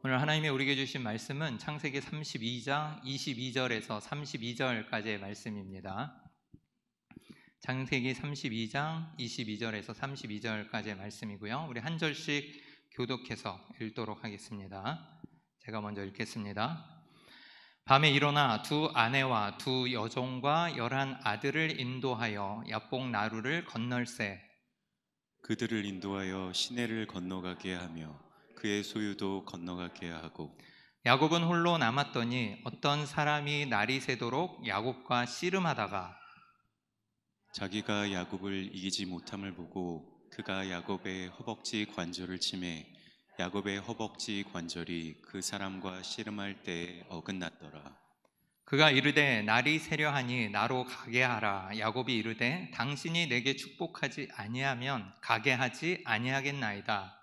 오늘 하나님이 우리에게 주신 말씀은 창세기 32장 22절에서 32절까지의 말씀입니다. 창세기 32장 22절에서 32절까지의 말씀이고요. 우리 한 절씩 교독해서 읽도록 하겠습니다. 제가 먼저 읽겠습니다. 밤에 일어나 두 아내와 두 여종과 11 아들을 인도하여 야복 나루를 건널세. 그들을 인도하여 시내를 건너가게 하며 그의 소유도 건너가게 하고 야곱은 홀로 남았더니 어떤 사람이 날이 새도록 야곱과 씨름하다가 자기가 야곱을 이기지 못함을 보고 그가 야곱의 허벅지 관절을 치매 야곱의 허벅지 관절이 그 사람과 씨름할 때에 어긋났더라. 그가 이르되 날이 새려하니 나로 가게 하라. 야곱이 이르되 당신이 내게 축복하지 아니하면 가게 하지 아니하겠나이다.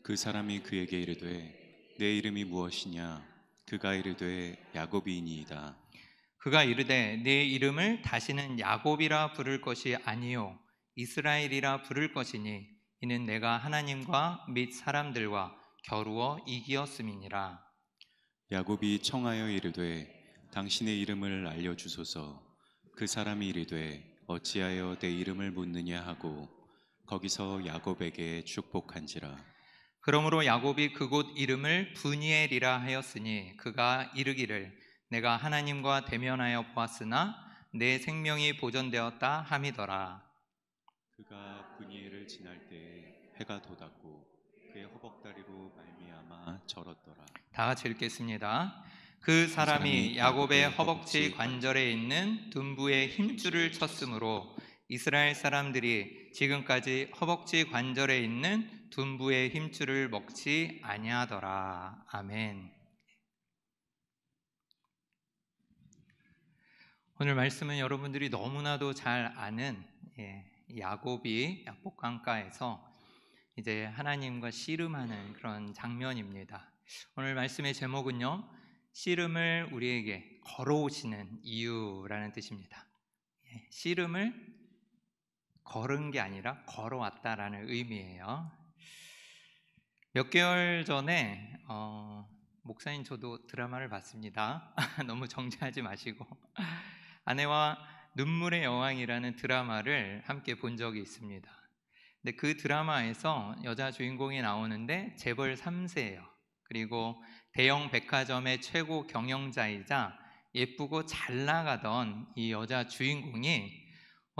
그 사람이 그에게 이르되 내 이름이 무엇이냐? 그가 이르되 야곱이니이다. 그가 이르되 네 이름을 다시는 야곱이라 부를 것이 아니요 이스라엘이라 부를 것이니 이는 내가 하나님과 및 사람들과 겨루어 이기었음이니라. 야곱이 청하여 이르되 당신의 이름을 알려주소서. 그 사람이 이르되 어찌하여 내 이름을 묻느냐 하고 거기서 야곱에게 축복한지라. 그러므로 야곱이 그곳 이름을 브니엘이라 하였으니 그가 이르기를 내가 하나님과 대면하여 보았으나 내 생명이 보존되었다 함이더라. 그가 브니엘을 지날 때에 해가 돋았고 그의 허벅다리로 말미암아 절었더라. 다 같이 읽겠습니다. 그 사람이 야곱의 허벅지 관절에 있는 둔부의 힘줄을 쳤으므로 이스라엘 사람들이 지금까지 허벅지 관절에 있는 둔부의 힘줄을 먹지 아니하더라. 아멘. 오늘 말씀은 여러분들이 너무나도 잘 아는 야곱이 야복 강가에서 이제 하나님과 씨름하는 그런 장면입니다. 오늘 말씀의 제목은요, 씨름을 우리에게 걸어오시는 이유라는 뜻입니다. 씨름을 걸은 게 아니라 걸어왔다라는 의미예요. 몇 개월 전에 목사님 저도 드라마를 봤습니다. 너무 정죄하지 마시고 아내와 눈물의 여왕이라는 드라마를 함께 본 적이 있습니다. 근데 그 드라마에서 여자 주인공이 나오는데 재벌 3세예요. 그리고 대형 백화점의 최고 경영자이자 예쁘고 잘 나가던 이 여자 주인공이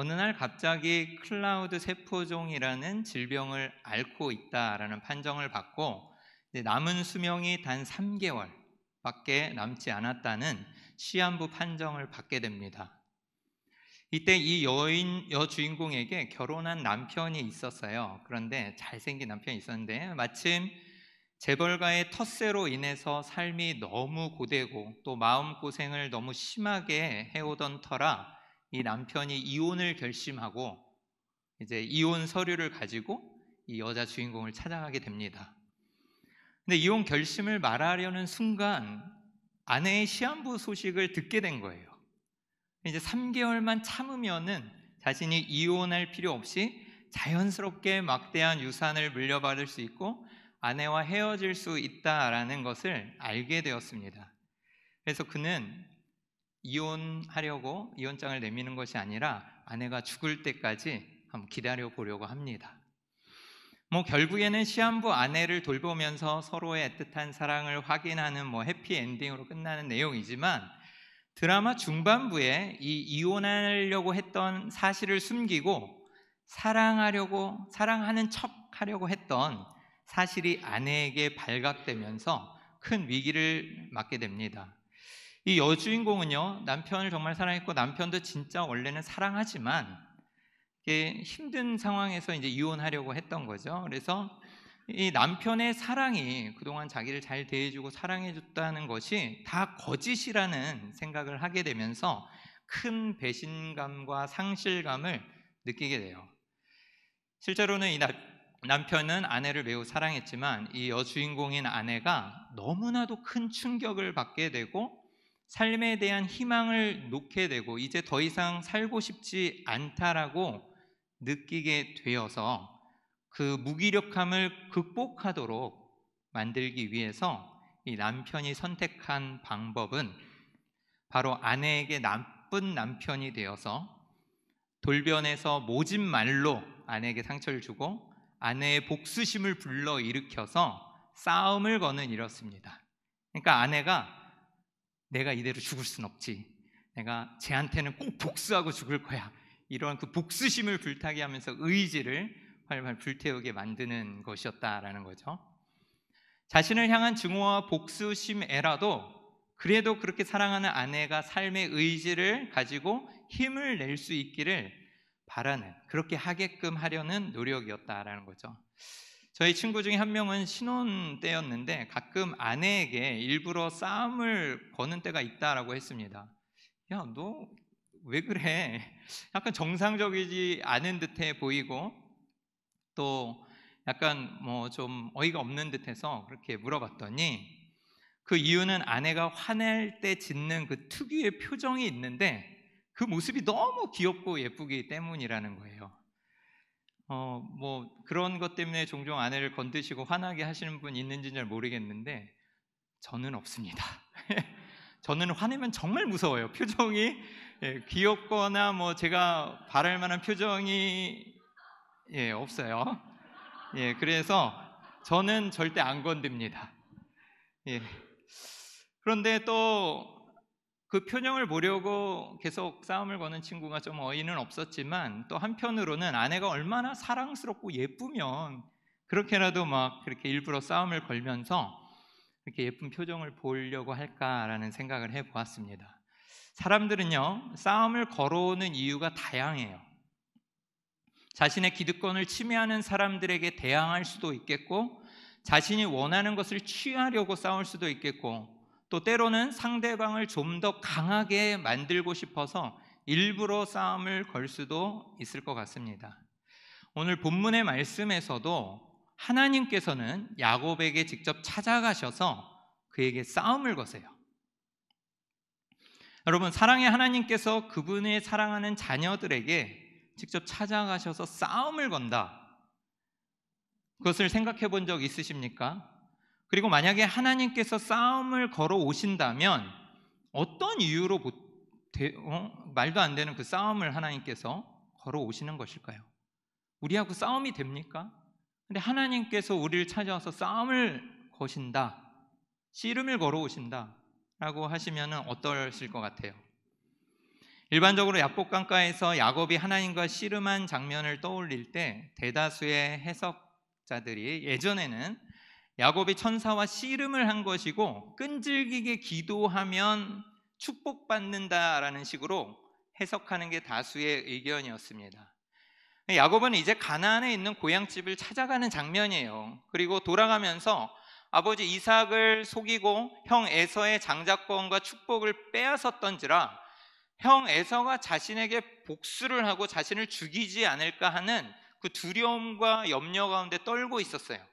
어느 날 갑자기 클라우드 세포종이라는 질병을 앓고 있다라는 판정을 받고 남은 수명이 단 3개월밖에 남지 않았다는 시한부 판정을 받게 됩니다. 이때 이 여주인공에게 결혼한 남편이 있었어요. 그런데 잘생긴 남편이 있었는데 마침 재벌가의 텃세로 인해서 삶이 너무 고되고 또 마음고생을 너무 심하게 해오던 터라 이 남편이 이혼을 결심하고 이제 이혼 서류를 가지고 이 여자 주인공을 찾아가게 됩니다. 근데 이혼 결심을 말하려는 순간 아내의 시한부 소식을 듣게 된 거예요. 이제 3개월만 참으면은 자신이 이혼할 필요 없이 자연스럽게 막대한 유산을 물려받을 수 있고 아내와 헤어질 수 있다라는 것을 알게 되었습니다. 그래서 그는 이혼하려고 이혼장을 내미는 것이 아니라 아내가 죽을 때까지 한번 기다려 보려고 합니다. 결국에는 시한부 아내를 돌보면서 서로의 애틋한 사랑을 확인하는 해피엔딩으로 끝나는 내용이지만 드라마 중반부에 이 이혼하려고 했던 사실을 숨기고 사랑하는 척 하려고 했던 사실이 아내에게 발각되면서 큰 위기를 맞게 됩니다. 이 여주인공은요, 남편을 정말 사랑했고 남편도 진짜 원래는 사랑하지만 힘든 상황에서 이제 이혼하려고 했던 거죠. 그래서 이 남편의 사랑이 그동안 자기를 잘 대해주고 사랑해줬다는 것이 다 거짓이라는 생각을 하게 되면서 큰 배신감과 상실감을 느끼게 돼요. 실제로는 이 남편은 아내를 매우 사랑했지만 이 여주인공인 아내가 너무나도 큰 충격을 받게 되고 삶에 대한 희망을 놓게 되고 이제 더 이상 살고 싶지 않다라고 느끼게 되어서 그 무기력함을 극복하도록 만들기 위해서 이 남편이 선택한 방법은 바로 아내에게 나쁜 남편이 되어서 돌변해서 모진 말로 아내에게 상처를 주고 아내의 복수심을 불러일으켜서 싸움을 거는 일이었습니다. 그러니까 아내가 내가 이대로 죽을 순 없지, 내가 쟤한테는 꼭 복수하고 죽을 거야, 이런 그 복수심을 불타게 하면서 의지를 활발 불태우게 만드는 것이었다라는 거죠. 자신을 향한 증오와 복수심에라도 그래도 그렇게 사랑하는 아내가 삶의 의지를 가지고 힘을 낼 수 있기를 바라는, 그렇게 하게끔 하려는 노력이었다라는 거죠. 저희 친구 중에 한 명은 신혼 때였는데 가끔 아내에게 일부러 싸움을 거는 때가 있다라고 했습니다. 야, 너 왜 그래? 약간 정상적이지 않은 듯해 보이고 또 약간 뭐 좀 어이가 없는 듯해서 그렇게 물어봤더니 그 이유는 아내가 화낼 때 짓는 그 특유의 표정이 있는데 그 모습이 너무 귀엽고 예쁘기 때문이라는 거예요. 뭐 그런 것 때문에 종종 아내를 건드시고 화나게 하시는 분 있는지는 잘 모르겠는데 저는 없습니다. 저는 화내면 정말 무서워요. 표정이 귀엽거나 뭐 제가 바랄 만한 표정이 없어요. 그래서 저는 절대 안 건듭니다. 그런데 또 그 표정을 보려고 계속 싸움을 거는 친구가 좀 어이는 없었지만 또 한편으로는 아내가 얼마나 사랑스럽고 예쁘면 그렇게라도 막 그렇게 일부러 싸움을 걸면서 이렇게 예쁜 표정을 보려고 할까라는 생각을 해보았습니다. 사람들은요, 싸움을 걸어오는 이유가 다양해요. 자신의 기득권을 침해하는 사람들에게 대항할 수도 있겠고, 자신이 원하는 것을 취하려고 싸울 수도 있겠고, 또 때로는 상대방을 좀 더 강하게 만들고 싶어서 일부러 싸움을 걸 수도 있을 것 같습니다. 오늘 본문의 말씀에서도 하나님께서는 야곱에게 직접 찾아가셔서 그에게 싸움을 거세요. 여러분, 사랑의 하나님께서 그분의 사랑하는 자녀들에게 직접 찾아가셔서 싸움을 건다, 그것을 생각해 본 적 있으십니까? 그리고 만약에 하나님께서 싸움을 걸어 오신다면 어떤 이유로 말도 안 되는 그 싸움을 하나님께서 걸어 오시는 것일까요? 우리하고 싸움이 됩니까? 근데 하나님께서 우리를 찾아와서 싸움을 거신다, 씨름을 걸어 오신다 라고 하시면 어떠실 것 같아요? 일반적으로 야복강가에서 야곱이 하나님과 씨름한 장면을 떠올릴 때 대다수의 해석자들이 예전에는 야곱이 천사와 씨름을 한 것이고 끈질기게 기도하면 축복받는다라는 식으로 해석하는 게 다수의 의견이었습니다. 야곱은 이제 가나안에 있는 고향집을 찾아가는 장면이에요. 그리고 돌아가면서 아버지 이삭을 속이고 형 에서의 장자권과 축복을 빼앗았던지라 형 에서가 자신에게 복수를 하고 자신을 죽이지 않을까 하는 그 두려움과 염려 가운데 떨고 있었어요.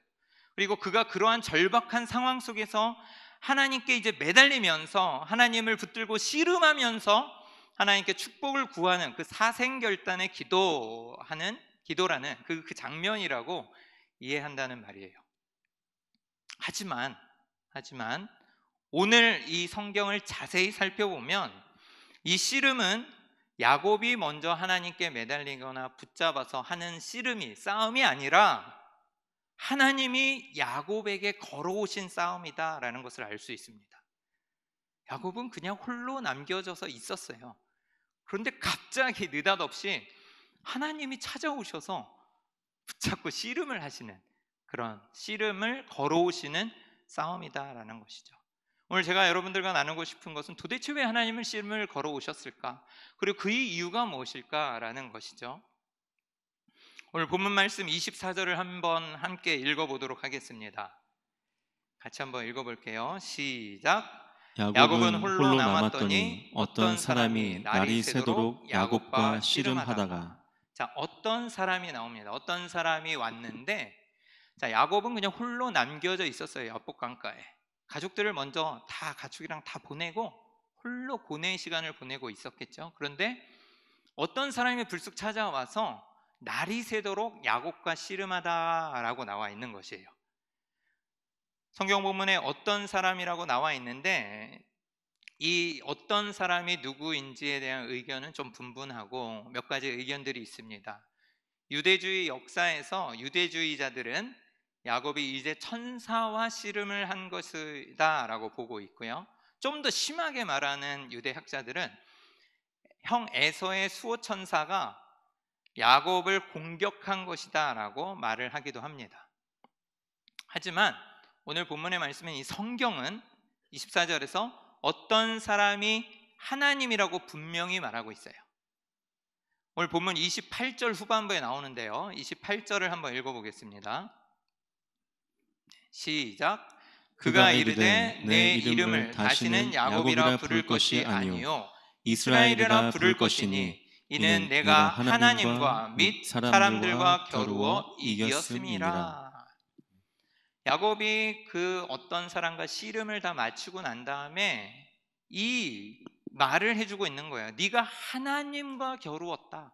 그리고 그가 그러한 절박한 상황 속에서 하나님께 이제 매달리면서 하나님을 붙들고 씨름하면서 하나님께 축복을 구하는 그 사생결단의 기도라는 그 장면이라고 이해한다는 말이에요. 하지만 오늘 이 성경을 자세히 살펴보면 이 씨름은 야곱이 먼저 하나님께 매달리거나 붙잡아서 하는 싸움이 아니라 하나님이 야곱에게 걸어오신 싸움이다라는 것을 알 수 있습니다. 야곱은 그냥 홀로 남겨져서 있었어요. 그런데 갑자기 느닷없이 하나님이 찾아오셔서 붙잡고 씨름을 하시는, 그런 씨름을 걸어오시는 싸움이다라는 것이죠. 오늘 제가 여러분들과 나누고 싶은 것은 도대체 왜 하나님은 씨름을 걸어오셨을까? 그리고 그 이유가 무엇일까라는 것이죠. 오늘 본문 말씀 24절을 한번 함께 읽어보도록 하겠습니다. 같이 한번 읽어볼게요. 시작. 야곱은 홀로 남았더니 어떤 사람이 날이 새도록 야곱과 씨름하다가. 자, 어떤 사람이 나옵니다. 어떤 사람이 왔는데, 자, 야곱은 그냥 홀로 남겨져 있었어요. 야복강가에. 가족들을 먼저 다 가축이랑 다 보내고 홀로 고뇌의 시간을 보내고 있었겠죠. 그런데 어떤 사람이 불쑥 찾아와서 날이 새도록 야곱과 씨름하다라고 나와 있는 것이에요. 성경 본문에 어떤 사람이라고 나와 있는데 이 어떤 사람이 누구인지에 대한 의견은 좀 분분하고 몇 가지 의견들이 있습니다. 유대주의 역사에서 유대주의자들은 야곱이 이제 천사와 씨름을 한 것이다 라고 보고 있고요. 좀 더 심하게 말하는 유대학자들은 형 에서의 수호천사가 야곱을 공격한 것이다 라고 말을 하기도 합니다. 하지만 오늘 본문의 말씀은 이 성경은 24절에서 어떤 사람이 하나님이라고 분명히 말하고 있어요. 오늘 본문 28절 후반부에 나오는데요. 28절을 한번 읽어보겠습니다. 시작. 그가 이르되 내 이름을 다시는 야곱이라 부를 것이 아니요 이스라엘이라 부를 것이니 이는 내가 하나님과 및 사람들과 겨루어 이겼음이라. 야곱이 그 어떤 사람과 씨름을 다 마치고 난 다음에 이 말을 해주고 있는 거예요. 네가 하나님과 겨루었다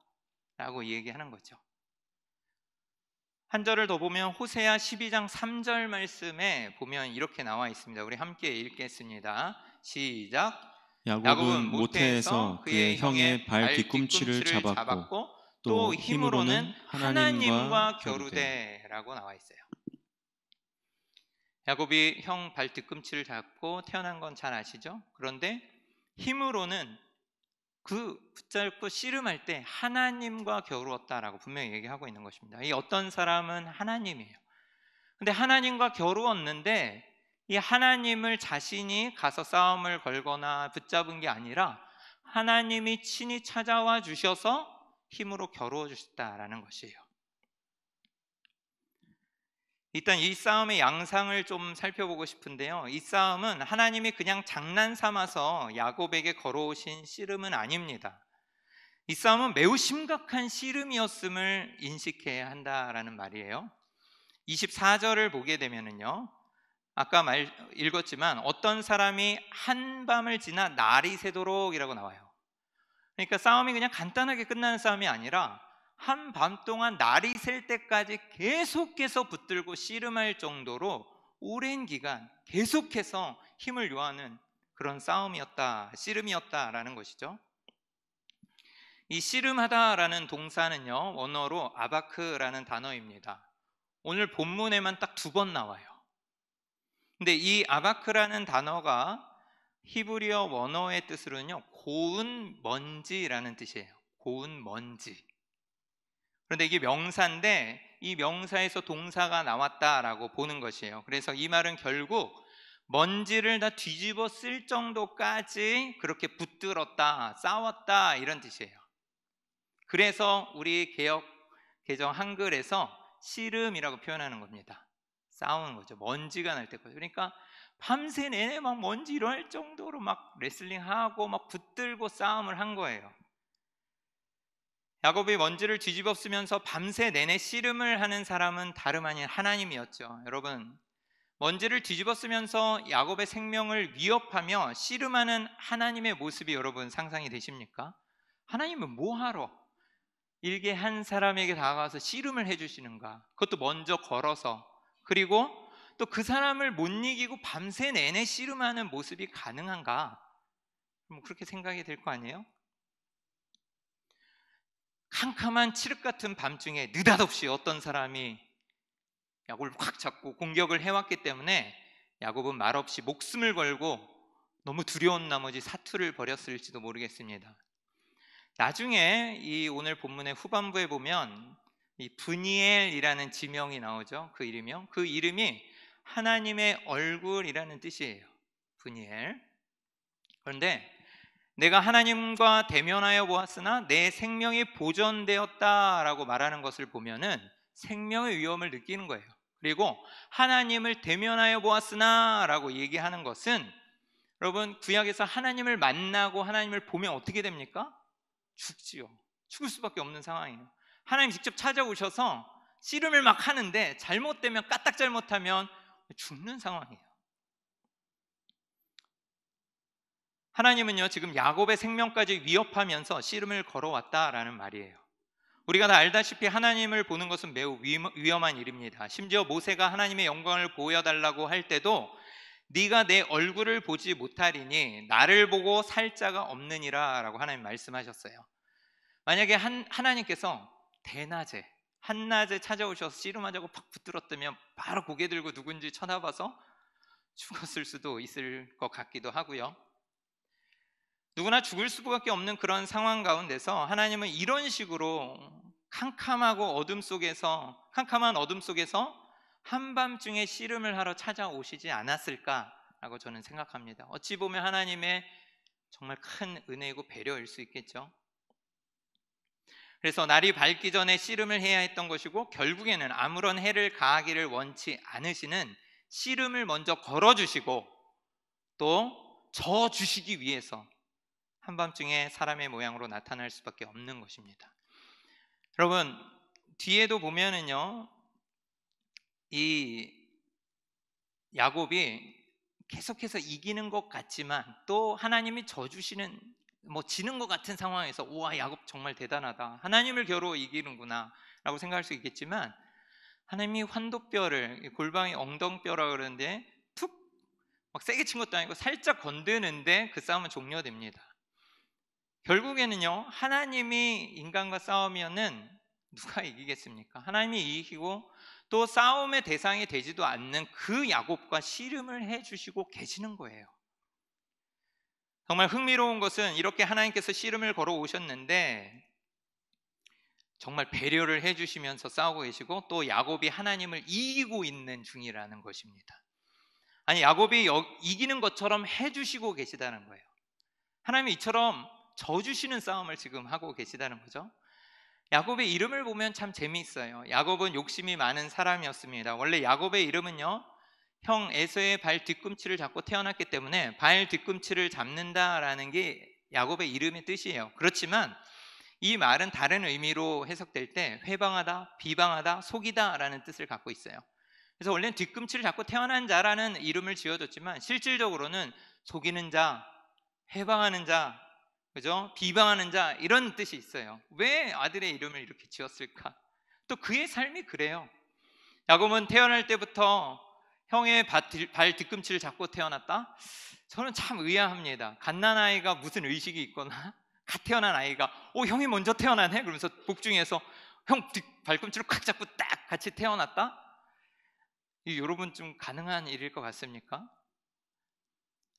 라고 얘기하는 거죠. 한 절을 더 보면 호세아 12장 3절 말씀에 보면 이렇게 나와 있습니다. 우리 함께 읽겠습니다. 시작. 야곱은 모태에서 그의 형의 발 뒤꿈치를 잡았고 또 힘으로는 하나님과 겨루되 라고 나와 있어요. 야곱이 형 발 뒤꿈치를 잡고 태어난 건 잘 아시죠? 그런데 힘으로는 그 붙잡고 씨름할 때 하나님과 겨루었다라고 분명히 얘기하고 있는 것입니다. 이 어떤 사람은 하나님이에요. 근데 하나님과 겨루었는데 이 하나님을 자신이 가서 싸움을 걸거나 붙잡은 게 아니라 하나님이 친히 찾아와 주셔서 힘으로 겨루어 주셨다라는 것이에요. 일단 이 싸움의 양상을 좀 살펴보고 싶은데요. 이 싸움은 하나님이 그냥 장난 삼아서 야곱에게 걸어오신 씨름은 아닙니다. 이 싸움은 매우 심각한 씨름이었음을 인식해야 한다라는 말이에요. 24절을 보게 되면은요. 아까 읽었지만 어떤 사람이 한밤을 지나 날이 새도록이라고 나와요. 그러니까 싸움이 그냥 간단하게 끝나는 싸움이 아니라 한밤 동안 날이 셀 때까지 계속해서 붙들고 씨름할 정도로 오랜 기간 계속해서 힘을 요하는 그런 싸움이었다, 씨름이었다라는 것이죠. 이 씨름하다라는 동사는요, 원어로 아바크라는 단어입니다. 오늘 본문에만 딱 2번 나와요. 근데 이 아바크라는 단어가 히브리어 원어의 뜻으로는요, 고운 먼지라는 뜻이에요. 고운 먼지. 그런데 이게 명사인데 이 명사에서 동사가 나왔다라고 보는 것이에요. 그래서 이 말은 결국 먼지를 다 뒤집어 쓸 정도까지 그렇게 붙들었다, 싸웠다 이런 뜻이에요. 그래서 우리 개정 한글에서 씨름이라고 표현하는 겁니다. 싸우는 거죠. 먼지가 날 때까지. 그러니까 밤새 내내 막 먼지 일어날 정도로 막 레슬링하고 막 붙들고 싸움을 한 거예요. 야곱이 먼지를 뒤집어 쓰면서 밤새 내내 씨름을 하는 사람은 다름 아닌 하나님이었죠. 여러분, 먼지를 뒤집어 쓰면서 야곱의 생명을 위협하며 씨름하는 하나님의 모습이 여러분 상상이 되십니까? 하나님은 뭐하러 일개 한 사람에게 다가가서 씨름을 해주시는가? 그것도 먼저 걸어서, 그리고 또 그 사람을 못 이기고 밤새 내내 씨름하는 모습이 가능한가? 그렇게 생각이 될 거 아니에요? 캄캄한 칠흑 같은 밤중에 느닷없이 어떤 사람이 야곱을 확 잡고 공격을 해왔기 때문에 야곱은 말없이 목숨을 걸고 너무 두려운 나머지 사투를 벌였을지도 모르겠습니다. 나중에 이 오늘 본문의 후반부에 보면 이 브니엘이라는 지명이 나오죠. 그 이름이요. 그 이름이 하나님의 얼굴이라는 뜻이에요. 브니엘. 그런데 내가 하나님과 대면하여 보았으나 내 생명이 보존되었다라고 말하는 것을 보면은 생명의 위험을 느끼는 거예요. 그리고 하나님을 대면하여 보았으나 라고 얘기하는 것은 여러분 구약에서 하나님을 만나고 하나님을 보면 어떻게 됩니까? 죽지요. 죽을 수밖에 없는 상황이에요. 하나님 직접 찾아오셔서 씨름을 막 하는데 잘못되면 까딱 잘못하면 죽는 상황이에요. 하나님은요 지금 야곱의 생명까지 위협하면서 씨름을 걸어왔다라는 말이에요. 우리가 다 알다시피 하나님을 보는 것은 매우 위험한 일입니다. 심지어 모세가 하나님의 영광을 보여달라고 할 때도 네가 내 얼굴을 보지 못하리니 나를 보고 살 자가 없느니라 라고 하나님 말씀하셨어요. 만약에 하나님께서 대낮에 한낮에 찾아오셔서 씨름하자고 팍 붙들었다면 바로 고개 들고 누군지 쳐다봐서 죽었을 수도 있을 것 같기도 하고요. 누구나 죽을 수밖에 없는 그런 상황 가운데서 하나님은 이런 식으로 캄캄한 어둠 속에서 한밤중에 씨름을 하러 찾아오시지 않았을까라고 저는 생각합니다. 어찌 보면 하나님의 정말 큰 은혜이고 배려일 수 있겠죠. 그래서 날이 밝기 전에 씨름을 해야 했던 것이고, 결국에는 아무런 해를 가하기를 원치 않으시는 씨름을 먼저 걸어주시고 또 져주시기 위해서 한밤중에 사람의 모양으로 나타날 수밖에 없는 것입니다. 여러분, 뒤에도 보면은요, 이 야곱이 계속해서 이기는 것 같지만 또 하나님이 져주시는, 지는 것 같은 상황에서 우와, 야곱 정말 대단하다, 하나님을 겨루 이기는구나 라고 생각할 수 있겠지만, 하나님이 환도뼈를, 골방이 엉덩뼈라 그러는데 툭 막 세게 친 것도 아니고 살짝 건드는데 그 싸움은 종료됩니다. 결국에는요, 하나님이 인간과 싸우면은 누가 이기겠습니까? 하나님이 이기고 또 싸움의 대상이 되지도 않는 그 야곱과 씨름을 해주시고 계시는 거예요. 정말 흥미로운 것은 이렇게 하나님께서 씨름을 걸어 오셨는데 정말 배려를 해주시면서 싸우고 계시고 또 야곱이 하나님을 이기고 있는 중이라는 것입니다. 아니, 야곱이 이기는 것처럼 해주시고 계시다는 거예요. 하나님이 이처럼 져주시는 싸움을 지금 하고 계시다는 거죠. 야곱의 이름을 보면 참 재미있어요. 야곱은 욕심이 많은 사람이었습니다. 원래 야곱의 이름은요, 형 에서의 발 뒤꿈치를 잡고 태어났기 때문에 발 뒤꿈치를 잡는다라는 게 야곱의 이름의 뜻이에요. 그렇지만 이 말은 다른 의미로 해석될 때 회방하다, 비방하다, 속이다 라는 뜻을 갖고 있어요. 그래서 원래는 뒤꿈치를 잡고 태어난 자라는 이름을 지어줬지만 실질적으로는 속이는 자, 회방하는 자, 그죠? 비방하는 자, 이런 뜻이 있어요. 왜 아들의 이름을 이렇게 지었을까? 또 그의 삶이 그래요. 야곱은 태어날 때부터 형의 발 뒤꿈치를 잡고 태어났다? 저는 참 의아합니다. 갓난아이가 무슨 의식이 있거나 갓 태어난 아이가 형이 먼저 태어나네? 그러면서 복중에서 형 발꿈치를 콱 잡고 딱 같이 태어났다? 여러분 좀 가능한 일일 것 같습니까?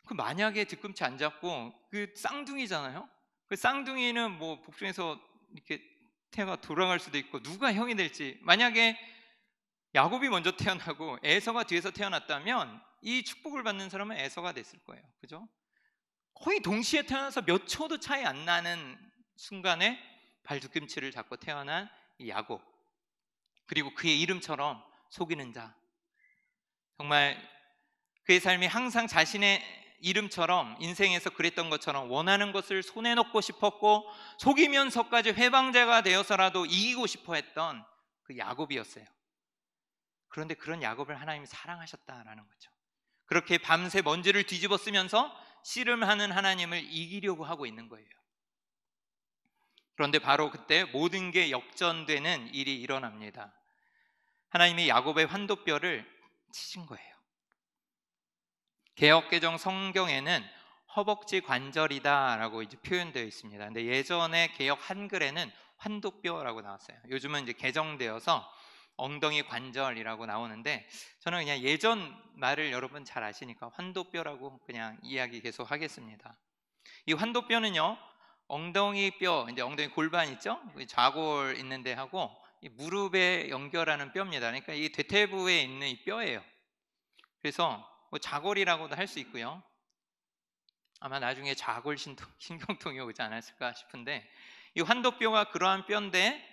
그 만약에 뒤꿈치 안 잡고 그 쌍둥이잖아요. 그 쌍둥이는 복중에서 이렇게 태가 돌아갈 수도 있고 누가 형이 될지, 만약에 야곱이 먼저 태어나고 에서가 뒤에서 태어났다면 이 축복을 받는 사람은 에서가 됐을 거예요. 그죠? 거의 동시에 태어나서 몇 초도 차이 안 나는 순간에 발 뒤꿈치를 잡고 태어난 이 야곱, 그리고 그의 이름처럼 속이는 자, 정말 그의 삶이 항상 자신의 이름처럼 인생에서 그랬던 것처럼 원하는 것을 손에 넣고 싶었고 속이면서까지 회방자가 되어서라도 이기고 싶어 했던 그 야곱이었어요. 그런데 그런 야곱을 하나님이 사랑하셨다라는 거죠. 그렇게 밤새 먼지를 뒤집어 쓰면서 씨름하는 하나님을 이기려고 하고 있는 거예요. 그런데 바로 그때 모든 게 역전되는 일이 일어납니다. 하나님이 야곱의 환도뼈를 치신 거예요. 개역개정 성경에는 허벅지 관절이다라고 이제 표현되어 있습니다. 근데 예전에 개역 한글에는 환도뼈라고 나왔어요. 요즘은 이제 개정되어서 엉덩이 관절이라고 나오는데 저는 그냥 예전 말을 여러분 잘 아시니까 환도뼈라고 그냥 이야기 계속 하겠습니다. 이 환도뼈는요, 엉덩이 뼈, 이제 엉덩이 골반 있죠? 좌골 있는 데하고 이 무릎에 연결하는 뼈입니다. 그러니까 이 대퇴부에 있는 이 뼈예요. 그래서 좌골이라고도 할 수 있고요. 아마 나중에 좌골 신경통이 오지 않았을까 싶은데 이 환도뼈가 그러한 뼈인데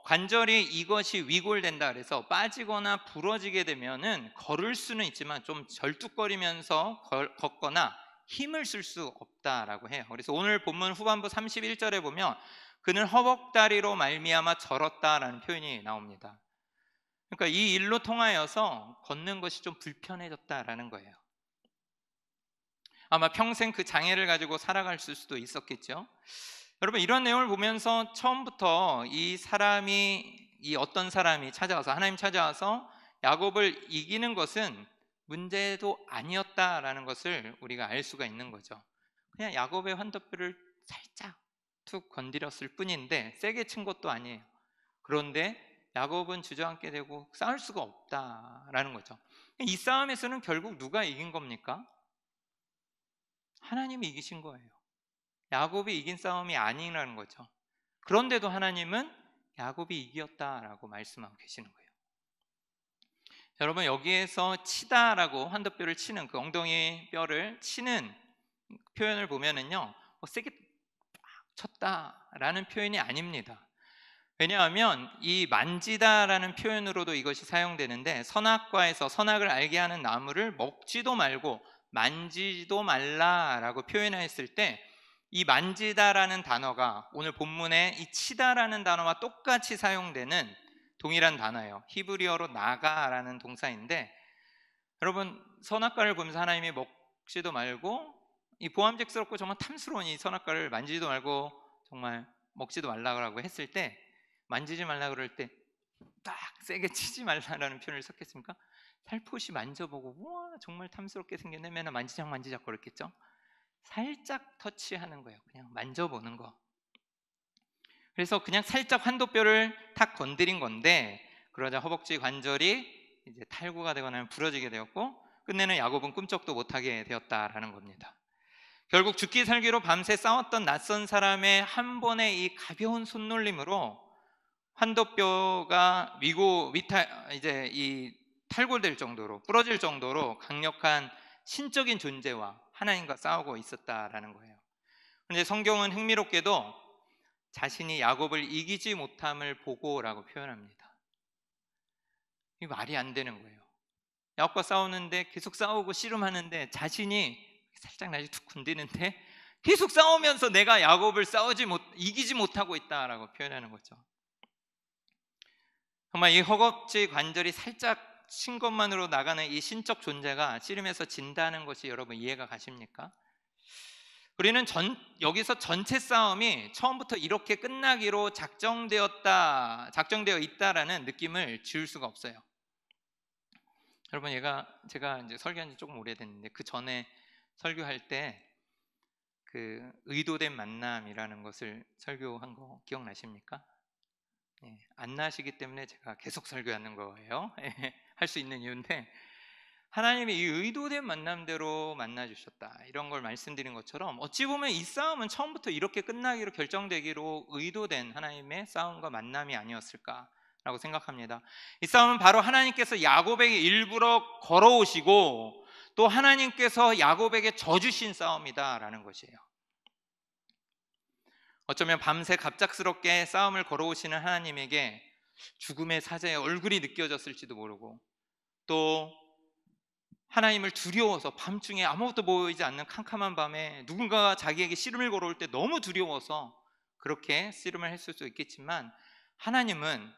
관절이 이것이 위골된다 그래서 빠지거나 부러지게 되면은 걸을 수는 있지만 좀 절뚝거리면서 걷거나 힘을 쓸 수 없다라고 해요. 그래서 오늘 본문 후반부 31절에 보면 그는 허벅다리로 말미암아 절었다라는 표현이 나옵니다. 그러니까 이 일로 통하여서 걷는 것이 좀 불편해졌다라는 거예요. 아마 평생 그 장애를 가지고 살아갈 수도 있었겠죠. 여러분, 이런 내용을 보면서 처음부터 이 어떤 사람이 찾아와서, 하나님 찾아와서 야곱을 이기는 것은 문제도 아니었다라는 것을 우리가 알 수가 있는 거죠. 그냥 야곱의 환도뼈를 살짝 툭 건드렸을 뿐인데 세게 친 것도 아니에요. 그런데 야곱은 주저앉게 되고 싸울 수가 없다라는 거죠. 이 싸움에서는 결국 누가 이긴 겁니까? 하나님이 이기신 거예요. 야곱이 이긴 싸움이 아니라는 거죠. 그런데도 하나님은 야곱이 이겼다라고 말씀하고 계시는 거예요. 여러분, 여기에서 치다라고 환도뼈를 치는, 그 엉덩이 뼈를 치는 표현을 보면은요, 세게 쳤다라는 표현이 아닙니다. 왜냐하면 이 만지다라는 표현으로도 이것이 사용되는데, 선악과에서 선악을 알게 하는 나무를 먹지도 말고 만지지도 말라라고 표현했을 때, 이 만지다라는 단어가 오늘 본문에 이 치다라는 단어와 똑같이 사용되는 동일한 단어예요. 히브리어로 나가라는 동사인데, 여러분, 선악과를 보면서 하나님이 먹지도 말고, 이 보암직스럽고 정말 탐스러운 이 선악과를 만지지도 말고 정말 먹지도 말라고 했을 때, 만지지 말라 그럴 때 딱 세게 치지 말라라는 표현을 썼겠습니까? 살포시 만져보고 우와 정말 탐스럽게 생겼네, 맨날 만지작 그랬겠죠? 살짝 터치하는 거예요. 그냥 만져보는 거. 그래서 그냥 살짝 환도뼈를 탁 건드린 건데, 그러자 허벅지 관절이 이제 탈구가 되거나 부러지게 되었고, 끝내는 야곱은 꿈쩍도 못하게 되었다라는 겁니다. 결국 죽기 살기로 밤새 싸웠던 낯선 사람의 한 번의 이 가벼운 손놀림으로 환도뼈가 이제 이 탈골될 정도로, 부러질 정도로 강력한 신적인 존재와 하나님과 싸우고 있었다라는 거예요. 그런데 성경은 흥미롭게도 자신이 야곱을 이기지 못함을 보고라고 표현합니다. 이 말이 안 되는 거예요. 야곱과 싸우는데 계속 싸우고 씨름하는데 자신이 살짝 날이 툭 건드리는데 계속 싸우면서 내가 야곱을 이기지 못하고 있다라고 표현하는 거죠. 정말 이 허겁지 관절이 살짝 친 것만으로 나가는 이 신적 존재가 씨름해서 진다는 것이 여러분 이해가 가십니까? 우리는 여기서 전체 싸움이 처음부터 이렇게 끝나기로 작정되어 있다라는 느낌을 지울 수가 없어요. 여러분, 제가 이제 설교한 지 조금 오래됐는데, 그 전에 설교할 때 그 의도된 만남이라는 것을 설교한 거 기억나십니까? 안 나시기 때문에 제가 계속 설교하는 거예요. 할 수 있는 이유인데, 하나님이 이 의도된 만남대로 만나주셨다, 이런 걸 말씀드린 것처럼 어찌 보면 이 싸움은 처음부터 이렇게 끝나기로 결정되기로 의도된 하나님의 싸움과 만남이 아니었을까라고 생각합니다. 이 싸움은 바로 하나님께서 야곱에게 일부러 걸어오시고 또 하나님께서 야곱에게 져주신 싸움이다라는 것이에요. 어쩌면 밤새 갑작스럽게 싸움을 걸어오시는 하나님에게 죽음의 사자의 얼굴이 느껴졌을지도 모르고, 또 하나님을 두려워서 밤중에 아무것도 보이지 않는 캄캄한 밤에 누군가가 자기에게 씨름을 걸어올 때 너무 두려워서 그렇게 씨름을 했을 수도 있겠지만, 하나님은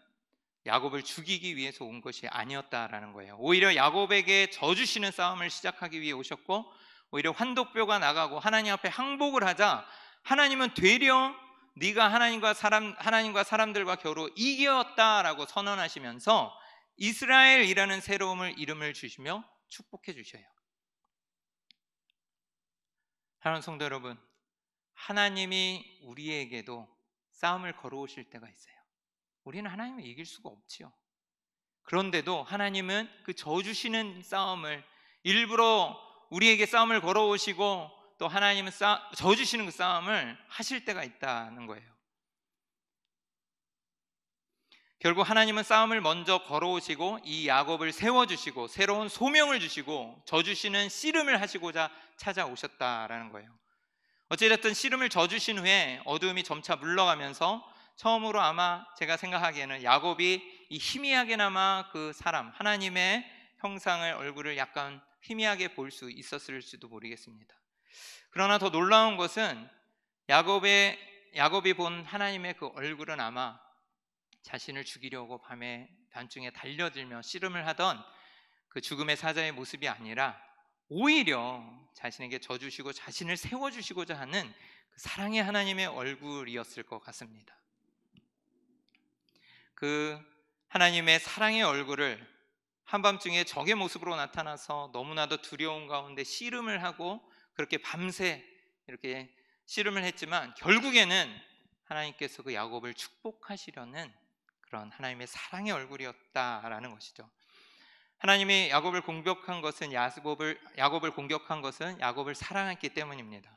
야곱을 죽이기 위해서 온 것이 아니었다라는 거예요. 오히려 야곱에게 져주시는 싸움을 시작하기 위해 오셨고, 오히려 환도뼈가 나가고 하나님 앞에 항복을 하자 하나님은 되려 네가 하나님과 사람들과 겨루 이겼다라고 선언하시면서 이스라엘이라는 새로운 이름을 주시며 축복해 주셔요. 사랑하는 성도 여러분, 하나님이 우리에게도 싸움을 걸어오실 때가 있어요. 우리는 하나님을 이길 수가 없지요. 그런데도 하나님은 그 져주시는 싸움을 일부러 우리에게 싸움을 걸어오시고, 또 하나님은 져주시는 그 싸움을 하실 때가 있다는 거예요. 결국 하나님은 싸움을 먼저 걸어오시고 이 야곱을 세워주시고 새로운 소명을 주시고 져주시는 씨름을 하시고자 찾아오셨다라는 거예요. 어찌됐든 씨름을 져주신 후에 어두움이 점차 물러가면서 처음으로 아마 제가 생각하기에는 야곱이 이 희미하게나마 그 사람, 하나님의 형상을, 얼굴을 약간 희미하게 볼 수 있었을지도 모르겠습니다. 그러나 더 놀라운 것은 야곱이 본 하나님의 그 얼굴은 아마 자신을 죽이려고 밤중에 달려들며 씨름을 하던 그 죽음의 사자의 모습이 아니라 오히려 자신에게 져주시고 자신을 세워주시고자 하는 그 사랑의 하나님의 얼굴이었을 것 같습니다. 그 하나님의 사랑의 얼굴을 한밤중에 적의 모습으로 나타나서 너무나도 두려운 가운데 씨름을 하고 그렇게 밤새 이렇게 씨름을 했지만 결국에는 하나님께서 그 야곱을 축복하시려는 그런 하나님의 사랑의 얼굴이었다라는 것이죠. 하나님이 야곱을 공격한 것은 야곱을 사랑했기 때문입니다.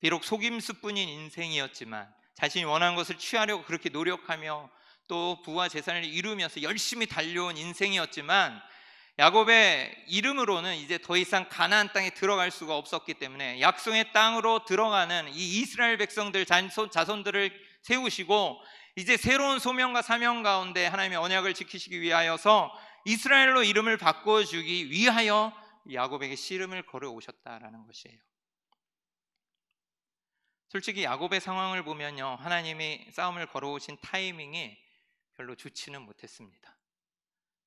비록 속임수뿐인 인생이었지만 자신이 원하는 것을 취하려고 그렇게 노력하며 또 부와 재산을 이루면서 열심히 달려온 인생이었지만 야곱의 이름으로는 이제 더 이상 가나안 땅에 들어갈 수가 없었기 때문에 약속의 땅으로 들어가는 이 이스라엘 백성들 자손들을 세우시고 이제 새로운 소명과 사명 가운데 하나님의 언약을 지키시기 위하여서 이스라엘로 이름을 바꿔주기 위하여 야곱에게 씨름을 걸어 오셨다라는 것이에요. 솔직히 야곱의 상황을 보면요, 하나님이 싸움을 걸어오신 타이밍이 별로 좋지는 못했습니다.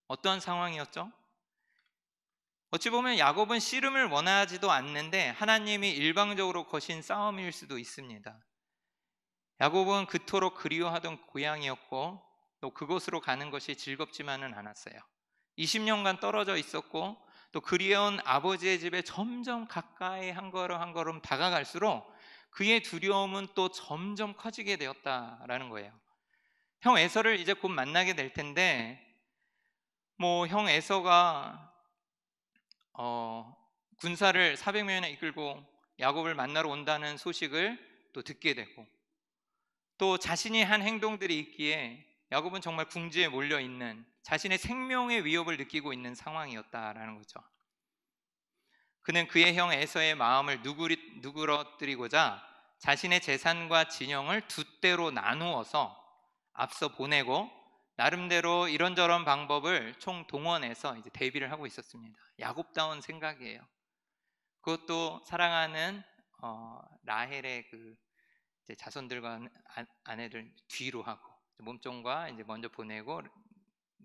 어떤 상황이었죠? 어찌 보면 야곱은 씨름을 원하지도 않는데 하나님이 일방적으로 거신 싸움일 수도 있습니다. 야곱은 그토록 그리워하던 고향이었고 또 그곳으로 가는 것이 즐겁지만은 않았어요. 20년간 떨어져 있었고 또 그리워온 아버지의 집에 점점 가까이 한 걸음 한 걸음 다가갈수록 그의 두려움은 또 점점 커지게 되었다라는 거예요. 형 에서를 이제 곧 만나게 될 텐데 형 에서가 군사를 400명이나 이끌고 야곱을 만나러 온다는 소식을 또 듣게 되고 또 자신이 한 행동들이 있기에 야곱은 정말 궁지에 몰려 있는 자신의 생명의 위협을 느끼고 있는 상황이었다라는 거죠. 그는 그의 형 에서의 마음을 누그러뜨리고자 자신의 재산과 진영을 두 대로 나누어서 앞서 보내고 나름대로 이런저런 방법을 총동원해서 이제 대비를 하고 있었습니다. 야곱다운 생각이에요. 그것도 사랑하는 라헬의 그 이제 자손들과 아내들 뒤로 하고 몸종과 이제 먼저 보내고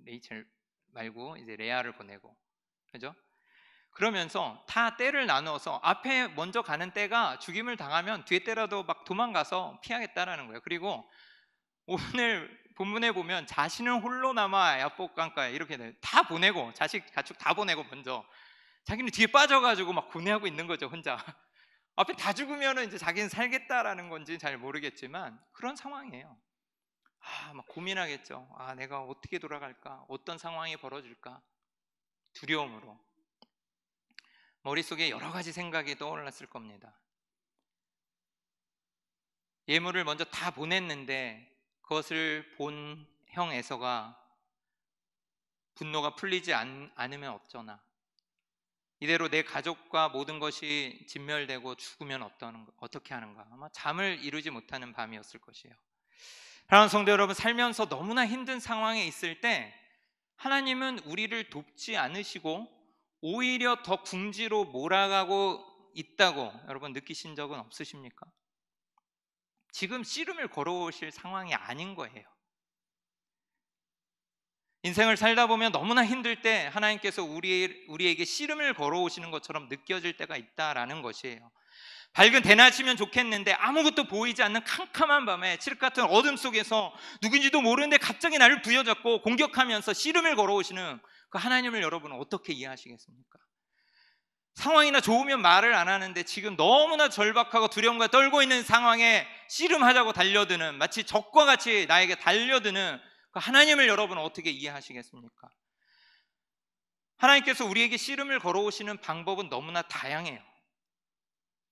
레이첼 말고 이제 레아를 보내고 그죠? 그러면서 다 떼를 나누어서 앞에 먼저 가는 떼가 죽임을 당하면 뒤에 떼라도 막 도망가서 피하겠다라는 거예요. 그리고 오늘 본문에 보면 자신은 홀로 남아 야복강가에 이렇게 돼요. 다 보내고 자식 가축 다 보내고 먼저 자기는 뒤에 빠져가지고 막 고뇌하고 있는 거죠 혼자. 앞에 다 죽으면 이제 자기는 살겠다라는 건지 잘 모르겠지만 그런 상황이에요. 막 고민하겠죠. 내가 어떻게 돌아갈까? 어떤 상황이 벌어질까? 두려움으로 머릿속에 여러 가지 생각이 떠올랐을 겁니다. 예물을 먼저 다 보냈는데 그것을 본 형 에서가 분노가 풀리지 않으면 어쩌나, 이대로 내 가족과 모든 것이 진멸되고 죽으면 어떻게 하는가, 아마 잠을 이루지 못하는 밤이었을 것이에요. 사랑하는 성도 여러분, 살면서 너무나 힘든 상황에 있을 때 하나님은 우리를 돕지 않으시고 오히려 더 궁지로 몰아가고 있다고 여러분 느끼신 적은 없으십니까? 지금 씨름을 걸어오실 상황이 아닌 거예요. 인생을 살다 보면 너무나 힘들 때 하나님께서 우리에게 씨름을 걸어오시는 것처럼 느껴질 때가 있다라는 것이에요. 밝은 대낮이면 좋겠는데 아무것도 보이지 않는 캄캄한 밤에 칠흑 같은 어둠 속에서 누군지도 모르는데 갑자기 나를 부여잡고 공격하면서 씨름을 걸어오시는 그 하나님을 여러분은 어떻게 이해하시겠습니까? 상황이나 좋으면 말을 안 하는데 지금 너무나 절박하고 두려움과 떨고 있는 상황에 씨름하자고 달려드는, 마치 적과 같이 나에게 달려드는 그 하나님을 여러분은 어떻게 이해하시겠습니까? 하나님께서 우리에게 씨름을 걸어오시는 방법은 너무나 다양해요.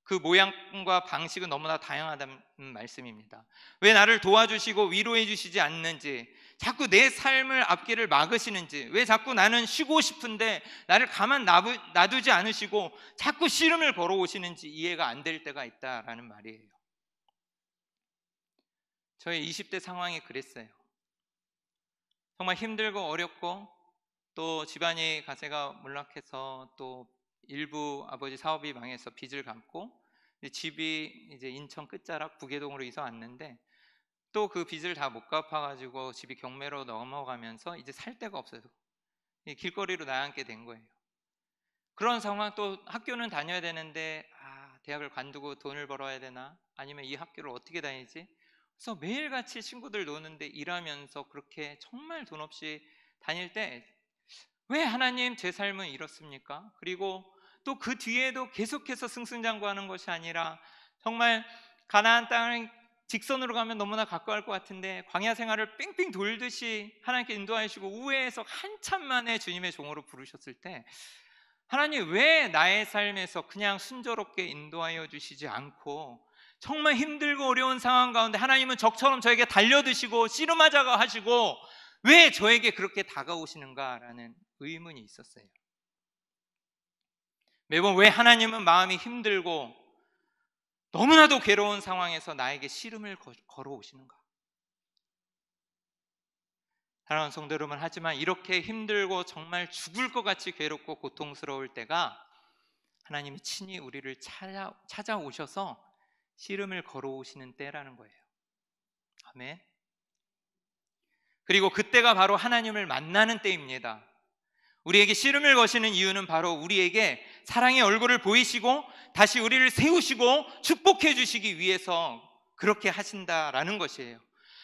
그 모양과 방식은 너무나 다양하다는 말씀입니다. 왜 나를 도와주시고 위로해 주시지 않는지, 자꾸 내 삶을 앞길을 막으시는지, 왜 자꾸 나는 쉬고 싶은데 나를 가만 놔두지 않으시고 자꾸 씨름을 걸어오시는지 이해가 안 될 때가 있다라는 말이에요. 저의 20대 상황이 그랬어요. 정말 힘들고 어렵고 또 집안이 가세가 몰락해서 또 일부 아버지 사업이 망해서 빚을 갚고 집이 이제 인천 끝자락 부계동으로 이사 왔는데 또 그 빚을 다 못 갚아가지고 집이 경매로 넘어가면서 이제 살 데가 없어서 길거리로 나앉게 된 거예요. 그런 상황, 또 학교는 다녀야 되는데 대학을 관두고 돈을 벌어야 되나, 아니면 이 학교를 어떻게 다니지? 그래서 매일같이 친구들 노는데 일하면서 그렇게 정말 돈 없이 다닐 때 왜 하나님 제 삶은 이렇습니까? 그리고 또 그 뒤에도 계속해서 승승장구하는 것이 아니라 정말 가나안 땅을 직선으로 가면 너무나 가까울 것 같은데 광야 생활을 뺑뺑 돌듯이 하나님께 인도하시고 우회해서 한참 만에 주님의 종으로 부르셨을 때 하나님 왜 나의 삶에서 그냥 순조롭게 인도하여 주시지 않고 정말 힘들고 어려운 상황 가운데 하나님은 적처럼 저에게 달려드시고 씨름하자고 하시고 왜 저에게 그렇게 다가오시는가라는 의문이 있었어요. 매번 왜 하나님은 마음이 힘들고 너무나도 괴로운 상황에서 나에게 씨름을 걸어오시는가? 사랑하는 성도 여러분, 하지만 이렇게 힘들고 정말 죽을 것 같이 괴롭고 고통스러울 때가 하나님이 친히 우리를 찾아오셔서 씨름을 걸어오시는 때라는 거예요. 아멘. 그리고 그때가 바로 하나님을 만나는 때입니다. 우리에게 씨름을 거시는 이유는 바로 우리에게 사랑의 얼굴을 보이시고 다시 우리를 세우시고 축복해 주시기 위해서 그렇게 하신다라는 것이에요.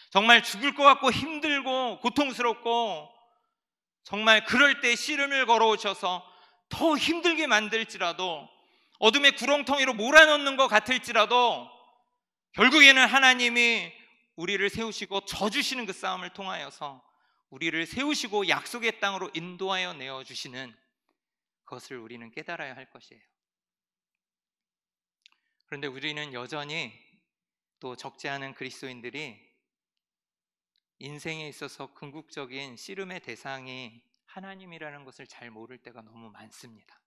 정말 죽을 것 같고 힘들고 고통스럽고 정말 그럴 때 씨름을 걸어오셔서 더 힘들게 만들지라도 어둠의 구렁텅이로 몰아넣는 것 같을지라도 결국에는 하나님이 우리를 세우시고 져주시는 그 싸움을 통하여서 우리를 세우시고 약속의 땅으로 인도하여 내어주시는 것을 우리는 깨달아야 할 것이에요. 그런데 우리는 여전히 또 적지 않은 그리스도인들이 인생에 있어서 궁극적인 씨름의 대상이 하나님이라는 것을 잘 모를 때가 너무 많습니다.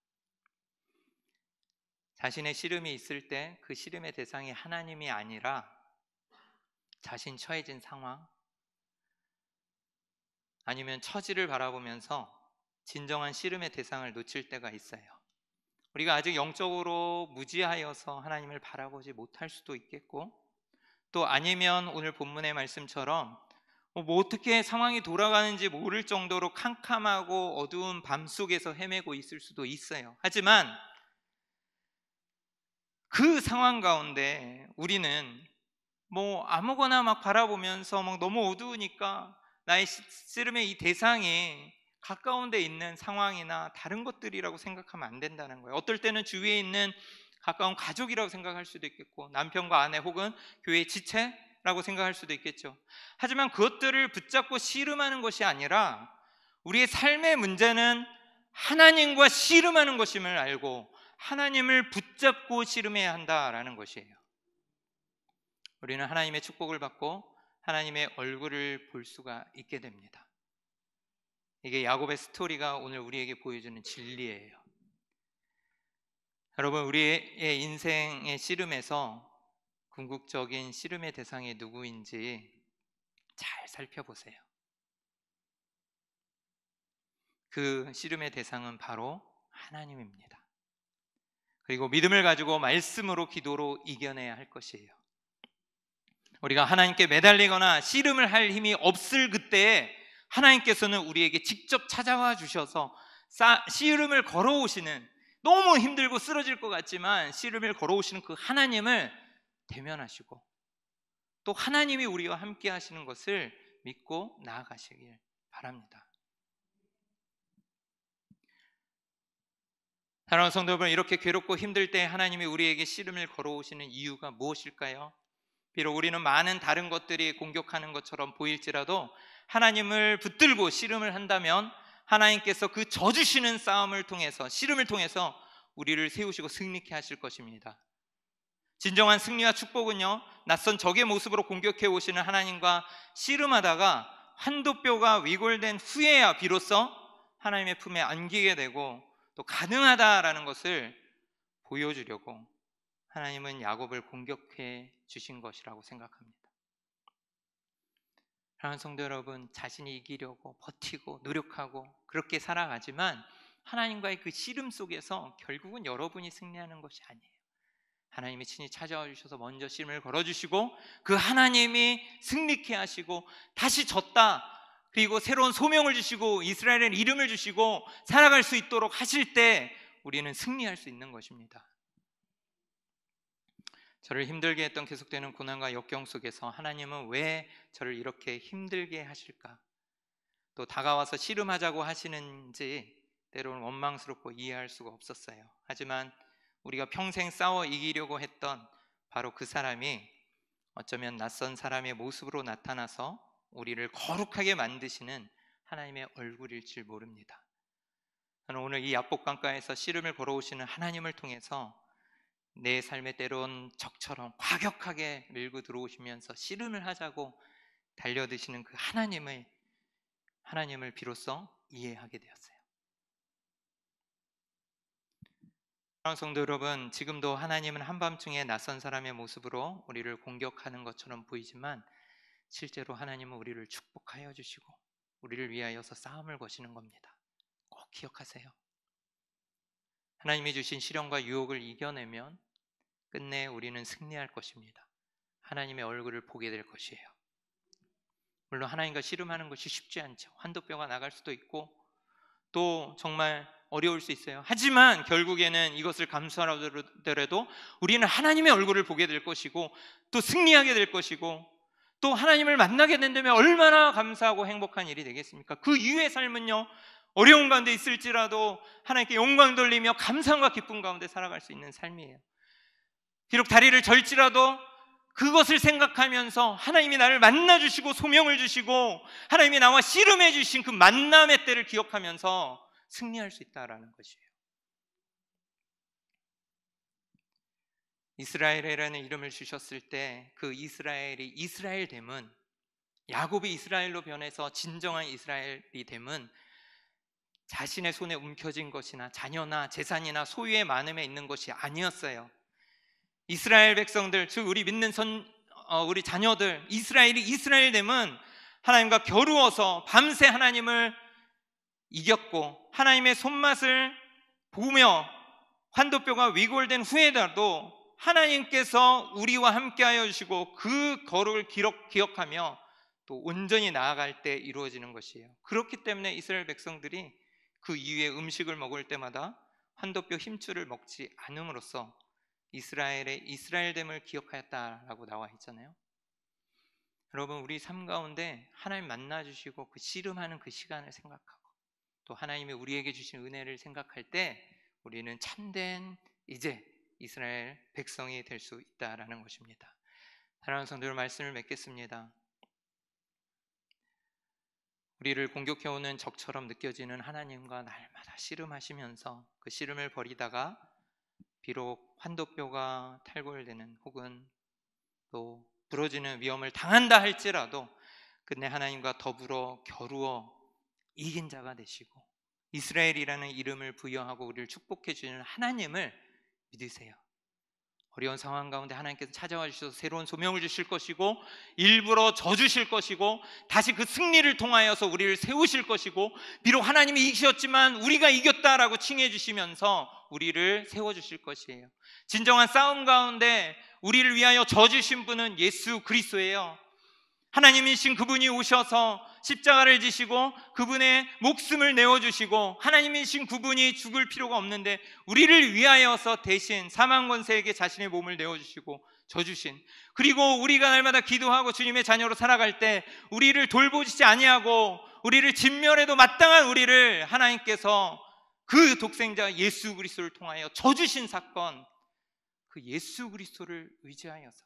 자신의 씨름이 있을 때 그 씨름의 대상이 하나님이 아니라 자신 처해진 상황 아니면 처지를 바라보면서 진정한 씨름의 대상을 놓칠 때가 있어요. 우리가 아직 영적으로 무지하여서 하나님을 바라보지 못할 수도 있겠고 또 아니면 오늘 본문의 말씀처럼 뭐 어떻게 상황이 돌아가는지 모를 정도로 캄캄하고 어두운 밤 속에서 헤매고 있을 수도 있어요. 하지만 그 상황 가운데 우리는 뭐 아무거나 막 바라보면서 막 너무 어두우니까 나의 씨름의 이 대상이 가까운 데 있는 상황이나 다른 것들이라고 생각하면 안 된다는 거예요. 어떨 때는 주위에 있는 가까운 가족이라고 생각할 수도 있겠고 남편과 아내 혹은 교회의 지체라고 생각할 수도 있겠죠. 하지만 그것들을 붙잡고 씨름하는 것이 아니라 우리의 삶의 문제는 하나님과 씨름하는 것임을 알고 하나님을 붙잡고 씨름해야 한다라는 것이에요. 우리는 하나님의 축복을 받고 하나님의 얼굴을 볼 수가 있게 됩니다. 이게 야곱의 스토리가 오늘 우리에게 보여주는 진리예요. 여러분, 우리의 인생의 씨름에서 궁극적인 씨름의 대상이 누구인지 잘 살펴보세요. 그 씨름의 대상은 바로 하나님입니다. 그리고 믿음을 가지고 말씀으로 기도로 이겨내야 할 것이에요. 우리가 하나님께 매달리거나 씨름을 할 힘이 없을 그때에 하나님께서는 우리에게 직접 찾아와 주셔서 씨름을 걸어오시는, 너무 힘들고 쓰러질 것 같지만 씨름을 걸어오시는 그 하나님을 대면하시고 또 하나님이 우리와 함께 하시는 것을 믿고 나아가시길 바랍니다. 사랑하는 성도 여러분, 이렇게 괴롭고 힘들 때 하나님이 우리에게 씨름을 걸어오시는 이유가 무엇일까요? 비록 우리는 많은 다른 것들이 공격하는 것처럼 보일지라도 하나님을 붙들고 씨름을 한다면 하나님께서 그 져주시는 싸움을 통해서, 씨름을 통해서 우리를 세우시고 승리케 하실 것입니다. 진정한 승리와 축복은요, 낯선 적의 모습으로 공격해 오시는 하나님과 씨름하다가 한도 뼈가 위골된 후에야 비로소 하나님의 품에 안기게 되고 또 가능하다라는 것을 보여주려고 하나님은 야곱을 공격해 주신 것이라고 생각합니다. 사랑하는 성도 여러분, 자신이 이기려고 버티고 노력하고 그렇게 살아가지만 하나님과의 그 씨름 속에서 결국은 여러분이 승리하는 것이 아니에요. 하나님이 친히 찾아와 주셔서 먼저 씨름을 걸어주시고 그 하나님이 승리케 하시고 다시 졌다, 그리고 새로운 소명을 주시고 이스라엘의 이름을 주시고 살아갈 수 있도록 하실 때 우리는 승리할 수 있는 것입니다. 저를 힘들게 했던 계속되는 고난과 역경 속에서 하나님은 왜 저를 이렇게 힘들게 하실까? 또 다가와서 씨름하자고 하시는지 때로는 원망스럽고 이해할 수가 없었어요. 하지만 우리가 평생 싸워 이기려고 했던 바로 그 사람이 어쩌면 낯선 사람의 모습으로 나타나서 우리를 거룩하게 만드시는 하나님의 얼굴일 줄 모릅니다. 저는 오늘 이 야복강가에서 씨름을 걸어오시는 하나님을 통해서 내 삶의 때론 적처럼 과격하게 밀고 들어오시면서 씨름을 하자고 달려드시는 그 하나님을 비로소 이해하게 되었어요. 사랑하는 성도 여러분, 지금도 하나님은 한밤중에 낯선 사람의 모습으로 우리를 공격하는 것처럼 보이지만 실제로 하나님은 우리를 축복하여 주시고 우리를 위하여서 싸움을 거시는 겁니다. 꼭 기억하세요. 하나님이 주신 시련과 유혹을 이겨내면 끝내 우리는 승리할 것입니다. 하나님의 얼굴을 보게 될 것이에요. 물론 하나님과 씨름하는 것이 쉽지 않죠. 환도뼈가 나갈 수도 있고 또 정말 어려울 수 있어요. 하지만 결국에는 이것을 감수하더라도 우리는 하나님의 얼굴을 보게 될 것이고 또 승리하게 될 것이고 또 하나님을 만나게 된다면 얼마나 감사하고 행복한 일이 되겠습니까? 그 이후의 삶은요, 어려운 가운데 있을지라도 하나님께 영광 돌리며 감사함과 기쁨 가운데 살아갈 수 있는 삶이에요. 비록 다리를 절지라도 그것을 생각하면서 하나님이 나를 만나주시고 소명을 주시고 하나님이 나와 씨름해 주신 그 만남의 때를 기억하면서 승리할 수 있다라는 것이에요. 이스라엘이라는 이름을 주셨을 때 그 이스라엘이 이스라엘됨은, 야곱이 이스라엘로 변해서 진정한 이스라엘이 됨은 자신의 손에 움켜진 것이나 자녀나 재산이나 소유의 많음에 있는 것이 아니었어요. 이스라엘 백성들, 즉 우리 믿는 우리 자녀들, 이스라엘이 이스라엘됨은 하나님과 겨루어서 밤새 하나님을 이겼고 하나님의 손맛을 보며 환도뼈가 위골된 후에라도 하나님께서 우리와 함께하여 주시고 그 거룩을 기억하며 또 온전히 나아갈 때 이루어지는 것이에요. 그렇기 때문에 이스라엘 백성들이 그 이후에 음식을 먹을 때마다 환도뼈 힘줄을 먹지 않음으로써 이스라엘의 이스라엘됨을 기억하였다라고 나와 있잖아요. 여러분, 우리 삶 가운데 하나님 만나주시고 그 씨름하는 그 시간을 생각하고 또 하나님이 우리에게 주신 은혜를 생각할 때 우리는 참된 이제 이스라엘 백성이 될 수 있다라는 것입니다. 사랑하는 성도들, 말씀을 맺겠습니다. 우리를 공격해오는 적처럼 느껴지는 하나님과 날마다 씨름하시면서 그 씨름을 벌이다가 비록 환도뼈가 탈골되는 혹은 또 부러지는 위험을 당한다 할지라도 끝내 하나님과 더불어 겨루어 이긴 자가 되시고 이스라엘이라는 이름을 부여하고 우리를 축복해 주시는 하나님을 믿으세요. 어려운 상황 가운데 하나님께서 찾아와 주셔서 새로운 소명을 주실 것이고 일부러 져주실 것이고 다시 그 승리를 통하여서 우리를 세우실 것이고 비록 하나님이 이기셨지만 우리가 이겼다라고 칭해 주시면서 우리를 세워주실 것이에요. 진정한 싸움 가운데 우리를 위하여 져주신 분은 예수 그리스도예요. 하나님이신 그분이 오셔서 십자가를 지시고 그분의 목숨을 내어주시고 하나님이신 그분이 죽을 필요가 없는데 우리를 위하여서 대신 사망 권세에게 자신의 몸을 내어주시고 져주신, 그리고 우리가 날마다 기도하고 주님의 자녀로 살아갈 때 우리를 돌보시지 아니하고 우리를 진멸해도 마땅한 우리를 하나님께서 그 독생자 예수 그리스도를 통하여 져주신 사건, 그 예수 그리스도를 의지하여서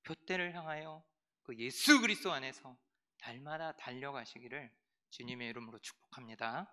둏대를 향하여 그 예수 그리스도 안에서 날마다 달려가시기를 주님의 이름으로 축복합니다.